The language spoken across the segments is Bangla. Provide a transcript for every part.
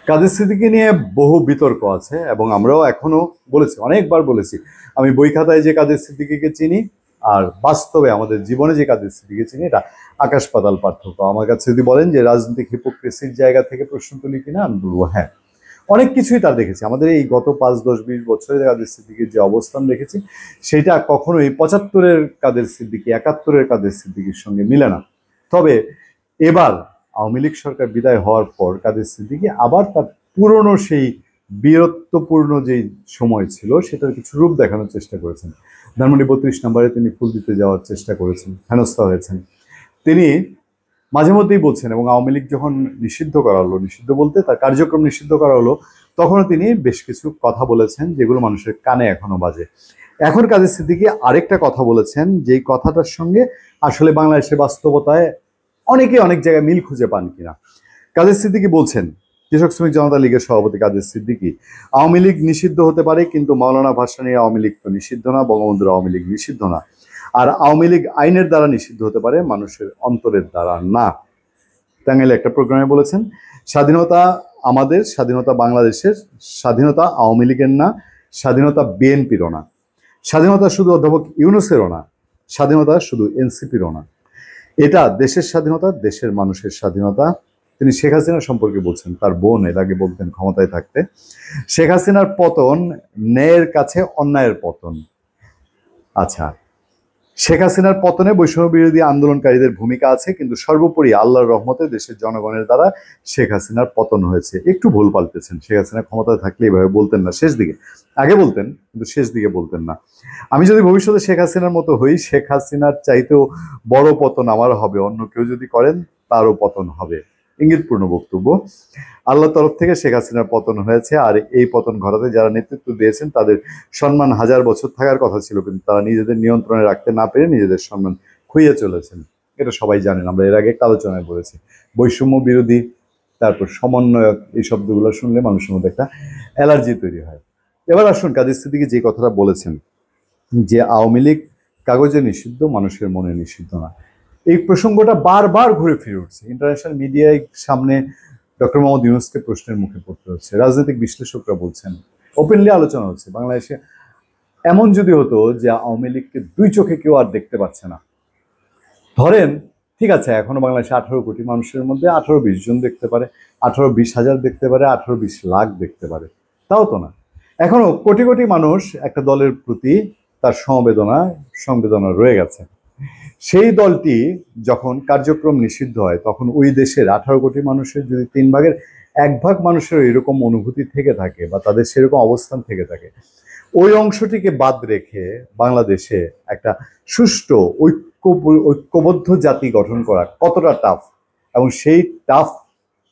কাদের সিদ্দিকী নিয়ে বহু বিতর্ক আছে এবং আমরাও এখনো বলেছি, অনেকবার বলেছি, আমি বই খাতায় যে কাদের সিদ্দিকীকে চিনি আর বাস্তবে আমাদের জীবনে যে কাদের সিদ্দিকী চিনি, এটা আকাশ পাতাল পার্থক্য। আমার কাছে যদি বলেন যে রাজনৈতিক হিপোক্রেসির জায়গা থেকে প্রশ্ন তুলি কিনা, আমি বলবো হ্যাঁ, অনেক কিছুই তার দেখেছি। আমাদের এই গত 5, 10, 20 বছরে কাদের সিদ্দিকীর যে অবস্থান দেখেছি, সেটা কখনোই 75-এর কাদের সিদ্দিকী, 71-এর কাদের সিদ্দিকীর সঙ্গে মিলে না। তবে এবার আওয়ামী লীগ সরকার বিদায় হওয়ার পর কাদের সিদ্দিকী আবার তার পুরনো সেই বীরত্বপূর্ণ যেই সময় ছিল সেটার কিছু রূপ দেখানোর চেষ্টা করেছেন। ধানমন্ডি 32 নম্বরে তিনি ফুল দিতে যাওয়ার চেষ্টা করেছেন, হেনস্থা হয়েছেন। তিনি মাঝে মধ্যেই বলছেন, এবং আওয়ামী লীগ যখন নিষিদ্ধ করা হলো, নিষিদ্ধ বলতে তার কার্যক্রম নিষিদ্ধ করা হলো, তখনও তিনি বেশ কিছু কথা বলেছেন যেগুলো মানুষের কানে এখনো বাজে। এখন কাদের সিদ্দিকী আরেকটা কথা বলেছেন, যেই কথাটার সঙ্গে আসলে বাংলাদেশের বাস্তবতায় অনেকে অনেক জায়গায় মিল খুঁজে পান কিনা। কাদের সিদ্দিকী বলছেন, কৃষক শ্রমিক জনতা লীগের সভাপতি কাদের সিদ্দিকী, আওয়ামী লীগ নিষিদ্ধ হতে পারে কিন্তু মাওলানা ভাসানীর আওয়ামী লীগ তো নিষিদ্ধ না, বঙ্গবন্ধুর আওয়ামী লীগ নিষিদ্ধ না। আর আওয়ামী লীগ আইনের দ্বারা নিষিদ্ধ হতে পারে, মানুষের অন্তরের দ্বারা না। টাঙ্গাইলে একটা প্রোগ্রামে বলেছেন, স্বাধীনতা আমাদের, স্বাধীনতা বাংলাদেশের, স্বাধীনতা আওয়ামী লীগের না, স্বাধীনতা বিএনপিরও না, স্বাধীনতা শুধু অধ্যাপক ইউনূসেরও না, স্বাধীনতা শুধু এনসিপিরও না। এটা দেশের স্বাধীনতা, দেশের মানুষের স্বাধীনতা। তিনি শেখ হাসিনা সম্পর্কে বলছেন, তার বোন এর আগে বলতেন ক্ষমতায় থাকতে, শেখ হাসিনার পতন ন্যায়ের কাছে অন্যায়ের পতন। আচ্ছা, শেখ হাসিনার পতনে বৈষম্য বিরোধী আন্দোলনকারীদের ভূমিকা আছে, কিন্তু সর্বোপরি আল্লাহর রহমতে দেশের জনগণের দ্বারা শেখ হাসিনার পতন হয়েছে। একটু ভুল পাল্টেছেন, শেখ হাসিনা ক্ষমতায় থাকলে এভাবে বলতেন না, শেষ দিকে, আগে বলতেন কিন্তু শেষ দিকে বলতেন না। আমি যদি ভবিষ্যতে শেখ হাসিনার মতো হই, শেখ হাসিনার চাইতেও বড় পতন আমার হবে, অন্য কেউ যদি করেন তারও পতন হবে। ইঙ্গিতপূর্ণ বক্তব্য। আল্লাহর তরফ থেকে শেখ হাসিনার পতন হয়েছে, আর এই পতন ঘটাতে যারা নেতৃত্ব দিয়েছেন তাদের সম্মান 1000 বছর থাকার কথা ছিল, কিন্তু তারা নিজেদের নিয়ন্ত্রণে রাখতে না পেরে নিজেদের সম্মান খুইয়ে চলেছেন। এটা সবাই জানেন, আমরা এর আগে একটা আলোচনায় বলেছি। বৈষম্য বিরোধী, তারপর সমন্বয়ক, এই শব্দগুলো শুনলে মানুষের মধ্যে একটা অ্যালার্জি তৈরি হয়। এবার আসুন কাদের সিদ্দিকী যে কথাটা বলেছেন যে আওয়ামী লীগ কাগজে নিষিদ্ধ, মানুষের মনে নিষিদ্ধ না, এই প্রসঙ্গটা বারবার ঘুরে ফিরে উঠছে। ইন্টারন্যাশনাল মিডিয়ায় সামনে ডক্টর মোহাম্মদ ইউনূসকে প্রশ্নের মুখে পড়তে হচ্ছে, রাজনৈতিক বিশ্লেষকরা বলছেন, ওপেনলি আলোচনা হচ্ছে। বাংলাদেশে এমন যদি হতো যে আওয়ামী লীগকে 2 চোখে কেউ আর দেখতে পাচ্ছে না, ধরেন ঠিক আছে, এখনো বাংলাদেশে 18 কোটি মানুষের মধ্যে 18-20 জন দেখতে পারে, 18-20 হাজার দেখতে পারে, 18-20 লাখ দেখতে পারে, তাও তো না। এখনো কোটি কোটি মানুষ একটা দলের প্রতি তার সংবেদনা রয়ে গেছে। সেই দলটি যখন কার্যক্রম নিষিদ্ধ হয়, তখন ওই দেশের 18 কোটি মানুষের যদি 3 ভাগের 1 ভাগ মানুষের এরকম অনুভূতি থেকে থাকে বা তাদের সেরকম অবস্থান থেকে থাকে, ওই অংশটিকে বাদ রেখে বাংলাদেশে একটা সুষ্ঠু ঐক্যবদ্ধ জাতি গঠন করা কতটা টাফ, এবং সেই টাফ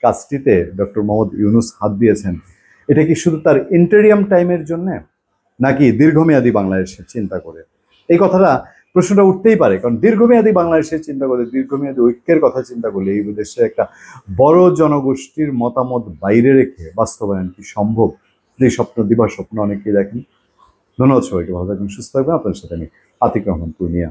কাজটিতে ডক্টর মোহাম্মদ ইউনূস হাত দিয়েছেন। এটা কি শুধু তার ইন্টারিয়াম টাইমের জন্য, নাকি দীর্ঘমেয়াদী বাংলাদেশের চিন্তা করে? এই কথাটা, প্রশ্নটা উঠতেই পারে, কারণ দীর্ঘমেয়াদী বাংলাদেশের চিন্তা করলে, দীর্ঘমেয়াদী ঐক্যের কথা চিন্তা করলে এই দেশের একটা বড় জনগোষ্ঠীর মতামত বাইরে রেখে বাস্তবায়ন কি সম্ভব? যে স্বপ্ন, দিবা স্বপ্ন অনেকেই দেখেন। ধন্যবাদ সবাইকে, ভালো থাকবেন, সুস্থ থাকবেন। আপনার সাথে আমি আতিক রহমান পূর্ণিয়া।